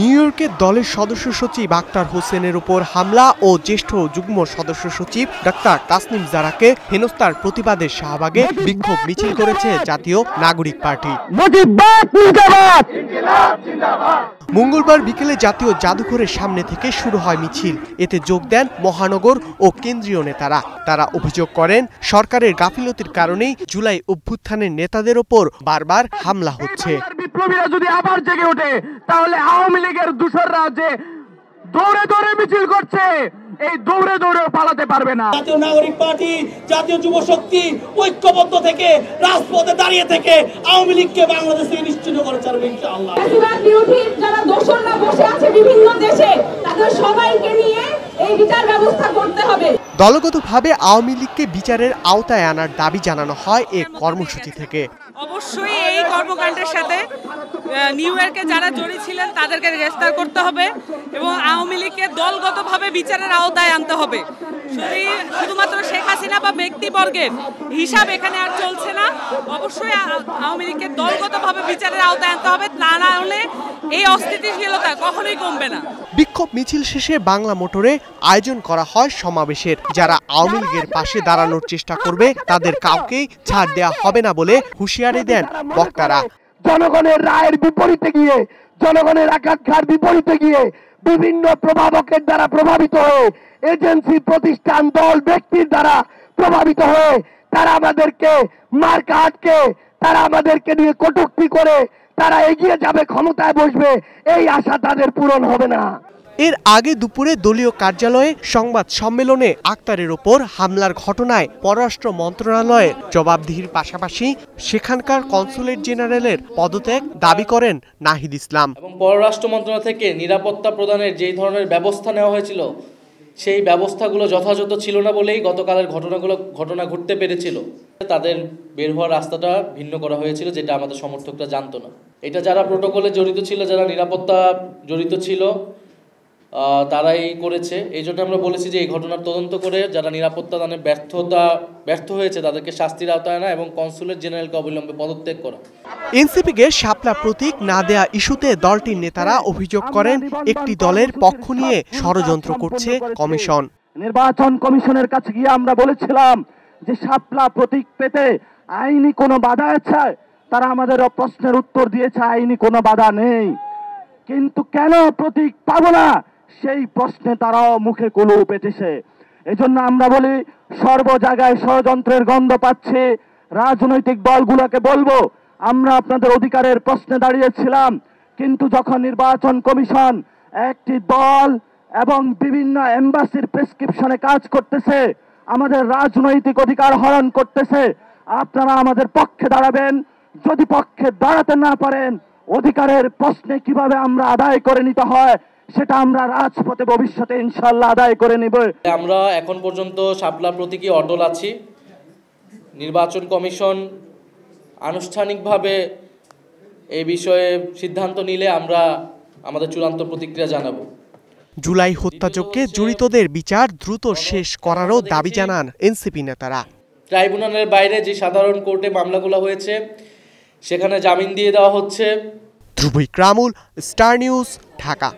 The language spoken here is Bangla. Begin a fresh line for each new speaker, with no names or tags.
নিউ ইয়র্কে দলের সদস্য সচিব আক্তার হোসেনের উপর হামলা ও জ্যেষ্ঠ যুগ্ম সদস্য সচিব ডাক্তার তাসনিম জারাকে হেনস্থার প্রতিবাদে শাহবাগে বিক্ষোভ মিছিল করেছে জাতীয় নাগরিক পার্টি। মঙ্গলবার বিকেলে জাতীয় জাদুঘরের সামনে থেকে শুরু হয় মিছিল। এতে যোগ দেন মহানগর ও কেন্দ্রীয় নেতারা। তারা অভিযোগ করেন, সরকারের গাফিলতির কারণেই জুলাই অভ্যুত্থানের নেতাদের ওপর বারবার হামলা হচ্ছে।
বিপ্লবীরা যদি আবার জেগে ওঠে তাহলে আওয়ামী লীগের দূষররা যে দৌড়ে দৌড়ে মিছিল করছে, এই দৌড়ে দৌড়েও পালাতে পারবে না।
জাতীয় নাগরিক পার্টি, জাতীয় যুব শক্তি ঐক্যবদ্ধ থেকে রাজপথে দাঁড়িয়ে থেকে আওয়ামী লীগকে বাংলাদেশ থেকে নিশ্চিহ্ন করে ছাড়বে ইনশাআল্লাহ।
বেশিরভাগ বিরোধী যারা দোষররা বসে আছে বিভিন্ন দেশে, তাদের সবাইকে নিয়ে এই বিচার ব্যবস্থা করতে হবে।
দলগতভাবে আওয়ামী লীগকে বিচারের আওতায় আনার দাবি জানানো হয় এই কর্মসূচি থেকে।
অবশ্যই এই কর্মকাণ্ডের সাথে নিউ ইয়র্কে যারা জড়িত ছিলেন তাদেরকে গ্রেফতার করতে হবে এবং আওয়ামী লীগকে দলগতভাবে বিচারের আওতায় আনতে হবে। শুধুমাত্র শেখ হাসিনা বা ব্যক্তিবর্গের হিসাব এখানে আর চলছে না। অবশ্যই আওয়ামী লীগকে দলগতভাবে বিচারের আওতায় আনতে হবে, তা না হলে এই অস্থিতিশীলতা কখনোই কমবে না।
বিক্ষোভ মিছিল শেষে বাংলা মোটরে আয়োজন করা হয় সমাবেশের। যারা আওয়ামী লীগের পাশে দাঁড়ানোর চেষ্টা করবে তাদের কাউকেই ছাড় দেওয়া হবে না বলে হুঁশিয়ারি দেন বক্তারা।
জনগণের রায়ের বিপরীতে গিয়ে, জনগণের আকাঙ্ক্ষার বিপরীতে গিয়ে বিভিন্ন প্রভাবকের দ্বারা প্রভাবিত হয়ে, এজেন্সি, প্রতিষ্ঠান, দল, ব্যক্তির দ্বারা প্রভাবিত হয়ে তারা আমাদেরকে মার্কা আটকে, তারা আমাদেরকে নিয়ে কটূক্তি করে তারা এগিয়ে যাবে, ক্ষমতায় বসবে, এই আশা তাদের পূরণ হবে না।
এর আগে দুপুরে দলীয় কার্যালয়ে সংবাদ সম্মেলনে আক্তারের ওপর হামলার ঘটনায় পররাষ্ট্র মন্ত্রণালয়ের জবাবদিহির পাশাপাশি সেখানকার কনসুলেট জেনারেলের পদত্যাগ দাবি করেন নাহিদ ইসলাম।
এবং পররাষ্ট্র মন্ত্রণালয় থেকে নিরাপত্তা প্রদানের যেই ধরনের ব্যবস্থা নেওয়া হয়েছিল সেই ব্যবস্থাগুলো যথাযথ ছিল না বলেই গতকালের ঘটনা ঘটতে পেরেছিল। তাদের বের হওয়ার রাস্তাটা ভিন্ন করা হয়েছিল, যেটা আমাদের সমর্থকরা জানতো না। এটা যারা প্রোটোকলে জড়িত ছিল, যারা নিরাপত্তা জড়িত ছিল, তারাই করেছে। এই জন্য আমরা বলেছি যে এই ঘটনার তদন্ত করে যারা নিরাপত্তা দানে ব্যর্থ হয়েছে তাদেরকে শাস্তির আওতায় আনা এবং কনসুলেট জেনারেলকে অবিলম্বে পদত্যাগ করা।
এনসিপিকে শাপলা প্রতীক না দেয়া ইস্যুতে দলটির নেতারা অভিযোগ করেন, একটি দলের পক্ষ নিয়ে ষড়যন্ত্র করছে কমিশন।
নির্বাচন কমিশনের কাছে গিয়ে আমরা বলেছিলাম যে শাপলা প্রতীক পেতে আইনি কোনো বাধা আছে? তারা আমাদের প্রশ্নের উত্তর দিয়েছে আইনি কোনো বাধা নেই। কিন্তু কেন প্রতীক পাবো না, সেই প্রশ্নে তারাও মুখে কুলু পেতেছে। এজন্য আমরা বলি, সর্ব জায়গায় ষড়যন্ত্রের গন্ধ পাচ্ছে। রাজনৈতিক দলগুলোকে বলবো, আমরা আপনাদের অধিকারের প্রশ্নে দাঁড়িয়েছিলাম, কিন্তু যখন নির্বাচন কমিশন একটি দল এবং বিভিন্ন এম্বাসির প্রেসক্রিপশনে কাজ করতেছে, আমাদের রাজনৈতিক অধিকার হরণ করতেছে, আপনারা আমাদের পক্ষে দাঁড়াবেন। যদি পক্ষে দাঁড়াতে না পারেন, অধিকারের প্রশ্নে কিভাবে আমরা আদায় করে নিতে হয় সেটা আমরা রাজপথে ভবিষ্যতে ইনশাআল্লাহ আদায় করে নিব।
আমরা এখন পর্যন্ত শাপলা প্রতীকী অটল আছি। নির্বাচন কমিশন আনুষ্ঠানিকভাবে এই বিষয়ে সিদ্ধান্ত নিলে আমরা আমাদের চূড়ান্ত প্রতিক্রিয়া জানাবো।
জুলাই হত্যাযজ্ঞে জড়িতদের বিচার দ্রুত শেষ করারও দাবি জানান এনসিপি নেতারা।
ট্রাইব্যুনালের বাইরে যে সাধারণ কোর্টে মামলাগুলো হয়েছে সেখানে জামিন দিয়ে দেওয়া হচ্ছে।
ধ্রুব ইকরামুল, স্টার নিউজ, ঢাকা।